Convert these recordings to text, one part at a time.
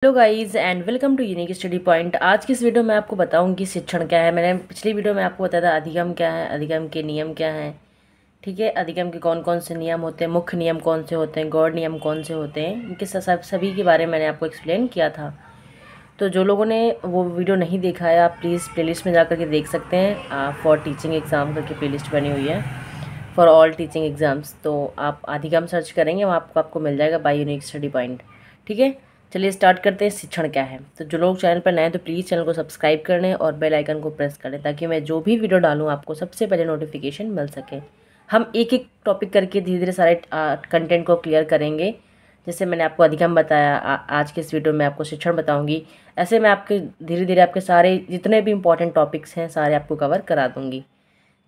Hello guys and welcome to Unique Study Point. आज की इस वीडियो में आपको बताऊंगी शिक्षण क्या है। मैंने पिछली वीडियो में आपको बताया था अधिगम क्या है, अधिगम के नियम क्या हैं। ठीक है, अधिगम के कौन कौन से नियम होते हैं, मुख्य नियम कौन से होते हैं, गौड़ नियम कौन से होते हैं, इनके सभी के बारे में मैंने आपको एक्सप्लेन किया था। तो जो लोगों ने वो वीडियो नहीं देखा है आप प्लीज़ प्लेलिस्ट में जा कर के देख सकते हैं। फॉर टीचिंग एग्ज़ाम करके प्लेलिस्ट बनी हुई है, फॉर ऑल टीचिंग एग्ज़ाम्स। तो आप अधिगम सर्च करेंगे वहाँ आपको मिल जाएगा बाय यूनिक स्टडी पॉइंट। ठीक है, चलिए स्टार्ट करते हैं। शिक्षण क्या है, तो जो लोग चैनल पर नए हैं तो प्लीज़ चैनल को सब्सक्राइब कर लें और बेल आइकन को प्रेस कर लें ताकि मैं जो भी वीडियो डालूँ आपको सबसे पहले नोटिफिकेशन मिल सके। हम एक एक टॉपिक करके धीरे धीरे सारे कंटेंट को क्लियर करेंगे। जैसे मैंने आपको अधिगम बताया, आज के इस वीडियो में आपको शिक्षण बताऊंगी। ऐसे मैं आपके धीरे धीरे आपके सारे जितने भी इंपॉर्टेंट टॉपिक्स हैं सारे आपको कवर करा दूंगी।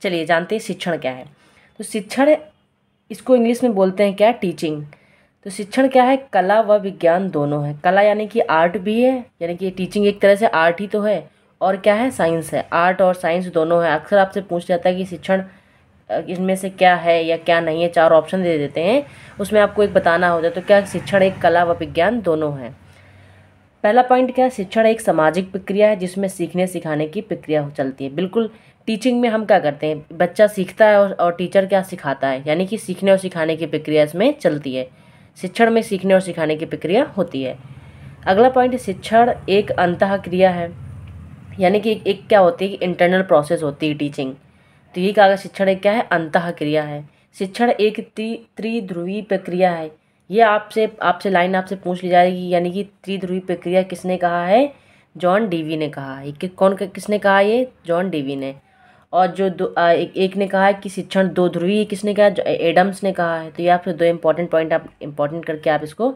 चलिए जानते हैं शिक्षण क्या है। तो शिक्षण, इसको इंग्लिश में बोलते हैं क्या, टीचिंग। तो शिक्षण क्या है, कला व विज्ञान दोनों है। कला यानी कि आर्ट भी है, यानी कि टीचिंग एक तरह से आर्ट ही तो है, और क्या है, साइंस है। आर्ट और साइंस दोनों है। अक्सर आपसे पूछ जाता है कि शिक्षण इनमें से क्या है या क्या नहीं है, चार ऑप्शन दे देते हैं, उसमें आपको एक बताना होता है। तो क्या शिक्षण एक कला व विज्ञान दोनों है। पहला पॉइंट क्या है, शिक्षण एक सामाजिक प्रक्रिया है जिसमें सीखने सिखाने की प्रक्रिया चलती है। बिल्कुल, टीचिंग में हम क्या करते हैं, बच्चा सीखता है और टीचर क्या सिखाता है, यानी कि सीखने और सिखाने की प्रक्रिया इसमें चलती है। शिक्षण में सीखने और सिखाने की प्रक्रिया होती है। अगला पॉइंट, शिक्षण एक अंतः क्रिया है, यानी कि एक क्या होती है कि इंटरनल प्रोसेस होती है टीचिंग। तो ये कहा, शिक्षण एक क्या है, अंतः क्रिया है। शिक्षण एक त्रिध्रुवी प्रक्रिया है। ये आपसे आपसे लाइन आपसे पूछ ली जाएगी, यानी कि त्रिध्रुवी प्रक्रिया किसने कहा है, जॉन डीवी ने कहा है। किसने कहा, ये जॉन डीवी ने। और जो एक ने कहा है कि शिक्षण दो ध्रुवी, किसने कहा, एडम्स ने कहा है। तो ये आपसे दो इंपॉर्टेंट पॉइंट आप इंपॉर्टेंट करके आप इसको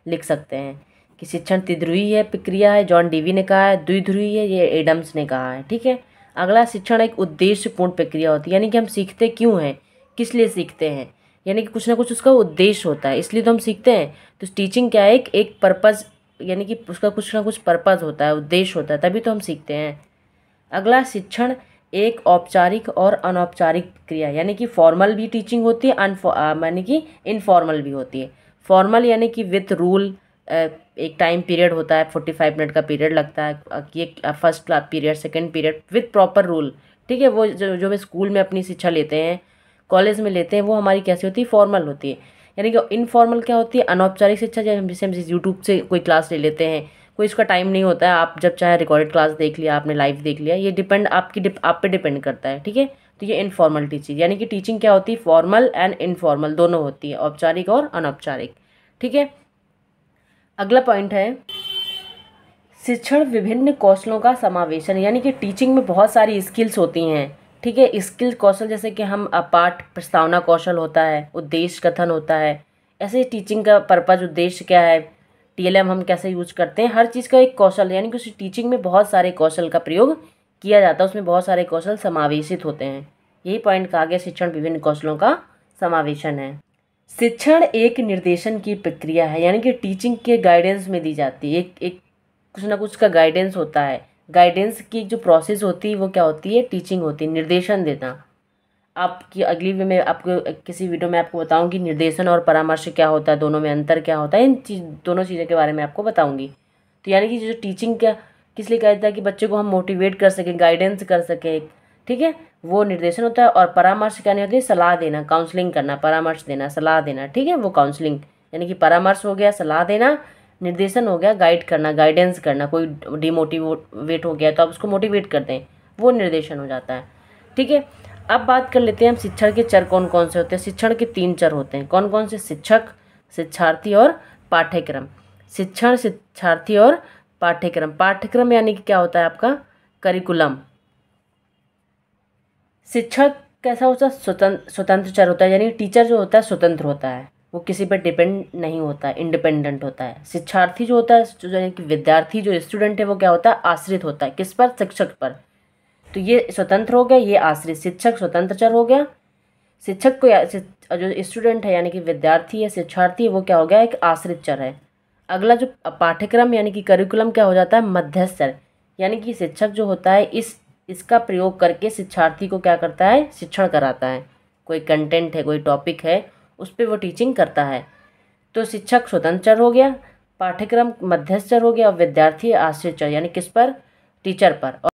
लिख सकते हैं कि शिक्षण त्रिध्रुवी है प्रक्रिया है, जॉन डीवी ने कहा है। द्विध्रुवी है, ये एडम्स ने कहा है। ठीक है, अगला, शिक्षण एक उद्देश्यपूर्ण प्रक्रिया होती है, यानी कि हम सीखते क्यों हैं, किस लिए सीखते हैं, यानी कि कुछ ना कुछ उसका उद्देश्य होता है, इसलिए तो हम सीखते हैं। तो टीचिंग क्या है, एक पर्पज़, यानी कि उसका कुछ ना कुछ पर्पज़ होता है, उद्देश्य होता है, तभी तो हम सीखते हैं। अगला, शिक्षण एक औपचारिक और अनौपचारिक क्रिया, यानी कि फॉर्मल भी टीचिंग होती है, यानी कि इनफॉर्मल भी होती है। फॉर्मल यानी कि विथ रूल, एक टाइम पीरियड होता है, 45 मिनट का पीरियड लगता है, ये first class period, second period with proper rule. ठीक है, वो जो वे स्कूल में अपनी शिक्षा लेते हैं, कॉलेज में लेते हैं, वो हमारी कैसी होती है, फॉर्मल होती है। यानी कि इनफॉर्मल क्या होती है, अनौपचारिक शिक्षा, जैसे हम यूट्यूब से कोई क्लास ले लेते हैं, कोई इसका टाइम नहीं होता है, आप जब चाहे रिकॉर्डेड क्लास देख लिया, आपने लाइव देख लिया, ये डिपेंड आप पे डिपेंड करता है। ठीक है, तो ये इनफॉर्मल टीचिंग, यानी कि टीचिंग क्या होती है, फॉर्मल एंड इनफॉर्मल दोनों होती है, औपचारिक और अनौपचारिक। ठीक है, अगला पॉइंट है, शिक्षण विभिन्न कौशलों का समावेशन, यानी कि टीचिंग में बहुत सारी स्किल्स होती हैं। ठीक है, स्किल कौशल जैसे कि हम पाठ प्रस्तावना कौशल होता है, उद्देश्य कथन होता है, ऐसे टीचिंग का पर्पज, उद्देश्य क्या है, टीएलएम हम कैसे यूज करते हैं, हर चीज़ का एक कौशल, यानी कि उस टीचिंग में बहुत सारे कौशल का प्रयोग किया जाता है, उसमें बहुत सारे कौशल समावेशित होते हैं। यही पॉइंट कहा गया, शिक्षण विभिन्न कौशलों का समावेशन है। शिक्षण एक निर्देशन की प्रक्रिया है, यानी कि टीचिंग के गाइडेंस में दी जाती है, एक कुछ ना कुछ का गाइडेंस होता है। गाइडेंस की जो प्रोसेस होती है वो क्या होती है, टीचिंग होती है, निर्देशन देना। आपकी अगली वीडियो में आपको किसी वीडियो में आपको बताऊंगी निर्देशन और परामर्श क्या होता है, दोनों में अंतर क्या होता है, दोनों चीज़ों के बारे में आपको बताऊंगी। तो यानी कि जो टीचिंग क्या किस लिए कहता है कि बच्चे को हम मोटिवेट कर सकें, गाइडेंस कर सकें, ठीक है, वो निर्देशन होता है। और परामर्श क्या नहीं होती है, सलाह देना, काउंसलिंग करना, परामर्श देना, सलाह देना। ठीक है, वो काउंसलिंग, यानी कि परामर्श हो गया सलाह देना, निर्देशन हो गया गाइड करना, गाइडेंस करना। कोई डिमोटिवेट हो गया तो आप उसको मोटिवेट कर दें, वो निर्देशन हो जाता है। ठीक है, अब बात कर लेते हैं हम शिक्षण के चर कौन कौन से होते हैं। शिक्षण के 3 चर होते हैं, कौन कौन से, शिक्षक, शिक्षार्थी और पाठ्यक्रम। शिक्षण, शिक्षार्थी और पाठ्यक्रम। पाठ्यक्रम यानी कि क्या होता है आपका, करिकुलम। शिक्षक कैसा होता है, स्वतंत्र चर होता है, यानी टीचर जो होता है स्वतंत्र होता है, वो किसी पर डिपेंड नहीं होता है, इंडिपेंडेंट होता है। शिक्षार्थी जो होता है, जो यानी कि विद्यार्थी, जो स्टूडेंट है, वो क्या होता है, आश्रित होता है, किस पर, शिक्षक पर। तो ये स्वतंत्र हो गया, ये आश्रित। शिक्षक स्वतंत्र चर हो गया, शिक्षक को जो स्टूडेंट है यानी कि विद्यार्थी है, शिक्षार्थी है, वो क्या हो गया, एक आश्रित चर है। अगला जो पाठ्यक्रम यानी कि करिकुलम क्या हो जाता है, मध्यस्थ चर, यानी कि शिक्षक जो होता है इसका प्रयोग करके शिक्षार्थी को क्या करता है, शिक्षण कराता है। कोई कंटेंट है, कोई टॉपिक है, उस पर वो टीचिंग करता है। तो शिक्षक स्वतंत्र चर हो गया, पाठ्यक्रम मध्यस्थ चर हो गया और विद्यार्थी आश्रित चर, यानी किस पर, टीचर पर।